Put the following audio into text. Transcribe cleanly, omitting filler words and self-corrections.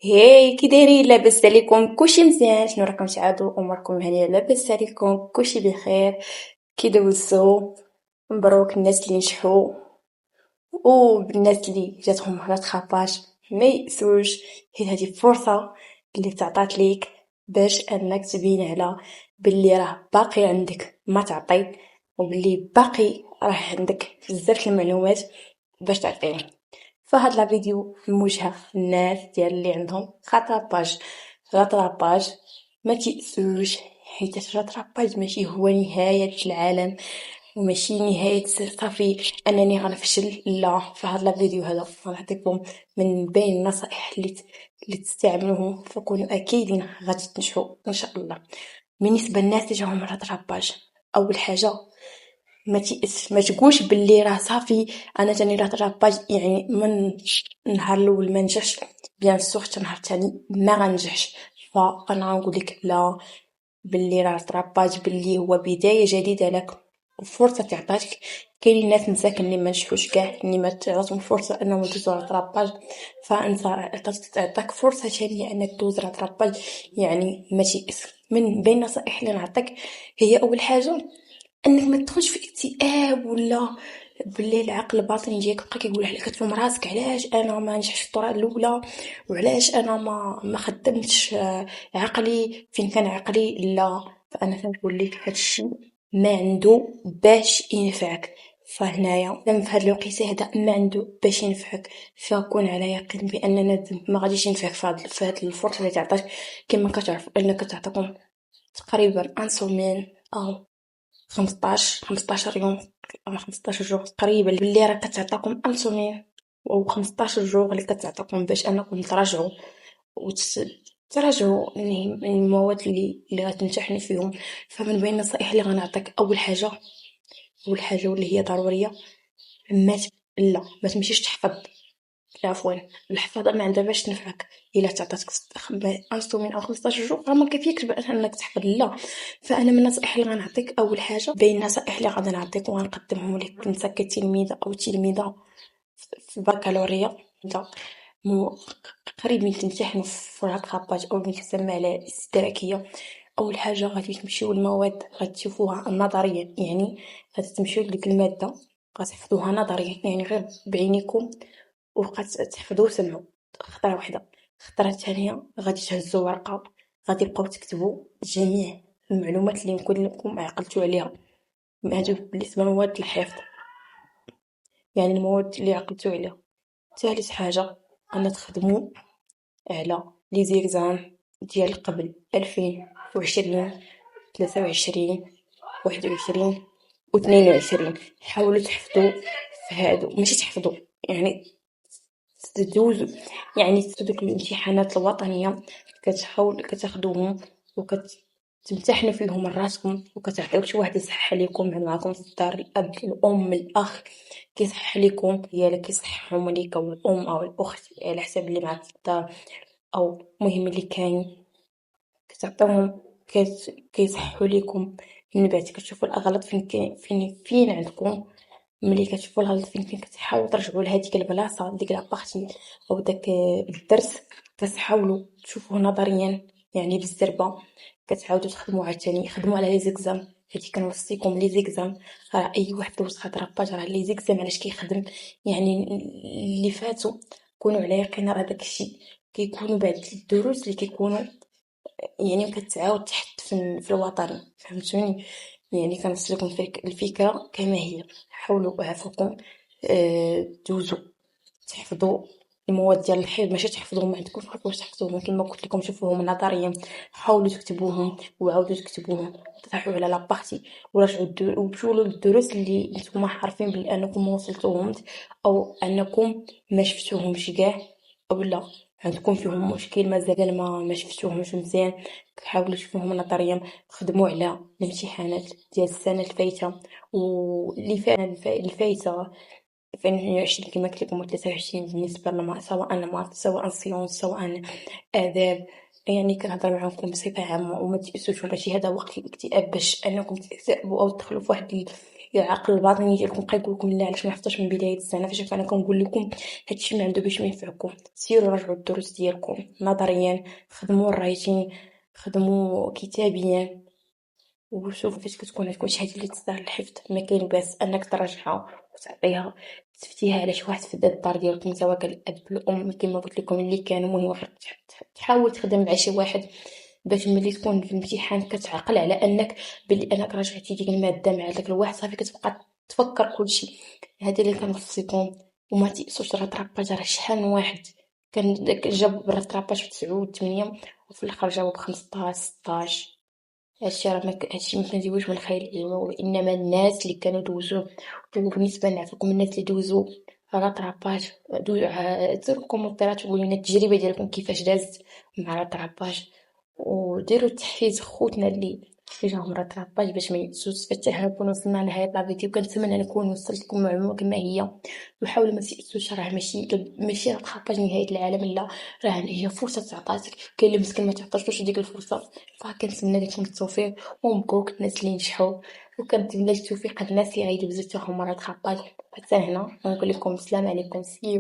هاي كي دايرين؟ لاباس عليكم؟ كلشي مزيان؟ شنو راكم تعادوا؟ اموركم هانيه؟ لاباس عليكم؟ كلشي بخير؟ كي دوزتو؟ مبروك الناس اللي نجحوا وبالناس اللي جاتهم راتخاباج ما يأسوش. هذه فرصه اللي تعطات ليك باش انك تبين على باللي راه باقي عندك ما تعطي، وباللي باقي راه عندك بزاف المعلومات باش تعطيني. فهاد لا فيديو موجهة للناس ديال اللي عندهم خطراباج. غطراباج ما تيأسوش، حيت الرطراباج ماشي هو نهاية العالم وماشي نهاية صافي انني غنفشل. لا، فهاد لا فيديو هذا غنعطيكم من بين النصائح اللي تستعملوهم فكونوا اكيدين غادي تنجحوا ان شاء الله. بالنسبه للناس اللي جاهم الرطراباج، اول حاجه ما تيأس، ما تقولش باللي راه صافي انا تاني راه راباج يعني من النهار الاول ما نجحش بيان سور حتى النهار الثاني ما غنجحش. فانا غنقول لك لا، باللي راه راباج باللي هو بدايه جديده لك وفرصه تعطاتك. كاينين ناس مساكن اللي ما نجحوش كاع، اللي ما تعطاتهم فرصه انهم يدوزوا على راباج، فانت عطاك فرصه ثانيه انك تدوز على راباج. يعني ما تيأس. من بين النصائح اللي نعطيك هي اول حاجه انك ما تدخلش في اكتئاب ولا باللي العقل الباطني ديالك بقى كيقول عليك، كتلوم راسك علاش انا ما نجحش في الطريقه الاولى وعلاش انا ما خدمتش عقلي فين كان عقلي. لا، فانا تنقول لك هادشي ما عنده باش ينفعك. فهنايا لما في هاد الوقيته هذا ما عنده باش ينفعك، فكون على يقين باننا ما غاديش ينفعك في هاد الفرصه اللي تعطاك. كما كتعرف انك تعطيكم تقريبا ان سومين او 15 يوم أو 15 جوغ تقريبا باللي راه كتعطاكم انسولين، و 15 جوغ اللي كتعطاكم باش انكم تراجعوا تراجعوا المواد اللي غتمتحنوا فيهم. فمن بين النصائح اللي غنعطيك اول حاجه واللي هي ضروريه، ما ت- لا ما تمشيش تحفظ. عفوا، الحفاظه ما عندها باش تنفعك الا تعطاتك انسولين او 15 جوع راه ما كيفيكش باش انك تحفظ. لا، فانا من النصائح اللي غنعطيك اول حاجه بين النصائح اللي غادي نعطيك وغنقدمهم لك انت كتلميذه او تلميذه في البكالوريا، انت مو قريب من تمتحنوا في الرقابات او اللي كتسمى على الاستدراكيه. اول حاجه غادي تمشيو المواد غادي تشوفوها نظريا، يعني غادي تمشيو لديك الماده غتحفظوها نظريا يعني غير بعينيكم وبقات تحفظوا وسمعوا. خطرة واحدة. الخطرة الثانية غادي تهزوا ورقة غادي تبقاو تكتبوا جميع المعلومات اللي يمكن لكم عقلتوا عليها. هادو بالنسبة لمواد الحفظ، يعني المواد اللي عقلتوا عليها. ثالث حاجة أن تخدموا على لي زيكزام ديال قبل 2020 23 21 و 22. حاولوا تحفظوا في هادو، ماشي تحفظوا يعني تدوزوا، يعني دوك الامتحانات الوطنيه كتحاول كتاخدوهم وكتمتحنوا فيهم راسكم وكتعطيو شي واحد يصحح لكم معكم في الدار، الاب الام الاخ كيصحح لكم، ديالك كيصححهم ليك او الام او الاخت على حسب اللي معك في الدار او مهم اللي كاين كتعطيوهم كيصححوا لكم. من بعد كتشوفوا الاغلاط فين كاين فين عندكم. ملي كتشوفوا الغلط فين كاين كتحاولوا ترجعوا لهاديك البلاصه ديك لابارتي او داك الدرس، كتحاولوا تشوفوه نظريا يعني بالزربه. كتعاودوا تخدموا عاوتاني، خدموا على لي زيكزام. هادي كنوصيكم لي زيكزام، راه اي واحد دوز خاطر باج راه لي زيكزام علاش كيخدم. يعني اللي فاتوا كونوا على يقين راه داكشي كيكونوا بعد الدروس اللي كيكونوا يعني كتعاود تحط في الوطن. فهمتوني؟ يعني كنوصل لكم الفكره كما هي. حاولوا عافاكم دوزوا تحفظوا المواد ديال الحفظ، ماشي تحفظوهم ما عندكمش واش تحفظوهم كما قلت لكم، شوفوهم نظريا حاولوا تكتبوهم وعاودوا تكتبوهم. طرحوا على لابارتي وراجعوا ومشيو للدروس اللي نتوما عارفين بلي انكم ما وصلتوهمش او انكم ما شفتوهمش كاع او لا عندكم فيهم مشكل مازال ما شفتوهمش مزيان. حاولوا تشوفوهم نظريا. خدموا على الامتحانات ديال السنه الفايته واللي الفايته 2022 كما قلت لكم، 23 بالنسبه لما سواء مات سواء سيونس سواء آداب. يعني كنهضر معاكم بصفه عامه وما تيأسوش، ماشي هذا وقت الاكتئاب باش انكم تكتئبوا او تدخلوا في واحد العقل الباطني ديالكم بقى يقول لكم لا علاش ما حفظتوش من بداية السنة. فاش انا كنقول لكم هادشي ما عنده باش ما ينفعكم، سيروا راجعوا الدروس ديالكم نظريا، خدموا الرايتين، خدموا كتابيا، وشوفوا فاش كتكون عندكم شي حاجة اللي تستاهل الحفظ ما كاين باس انك تراجعها وتعطيها تفتيها على شي واحد في الدار ديالكم، سواء كان الاب الام كما قلت لكم اللي كانوا. المهم غير تحاول تخدم مع شي واحد باش ملي تكون في الامتحان كتعقل على انك بلي انك راجعتي ديك الماده مع داك الواحد، صافي كتبقى تفكر كلشي. هذا اللي كنوصيكم. وما تيأسوش، راه طراباج راه شحال من واحد كان جاب برا طراباج في 9 و 8 وفي الاخر جاوب ب 15 16. هادشي ما كنديروش من الخيال العلمي، وانما الناس اللي كانوا دوزوه. وبالنسبه نعرفكم الناس اللي دوزو على طراباج، ديروا كومونتيرات وقولوا لنا التجربه ديالكم كيفاش دازت مع طراباج، وديروا تحفيز خوتنا اللي جاهم راه طراباج باش ما يأسوش. حتى حنا نكون وصلنا لهاد لا فيديو كنتمنى نكون وصلت لكم معلومه كما هي. وحاولوا ما تيأسوش، راه ماشي راه طراباج نهايه العالم، لا، راه هي فرصه تعطاتك. كاين اللي مسكين ما تعطاتلوش ديك الفرصه. فكنتمنى لكم التوفيق ومبروك الناس اللي نجحوا، وكنتمنى التوفيق الناس اللي غيدوزو حتى هما راه طراباج. حتى هنا نقول لكم السلام عليكم، سيو.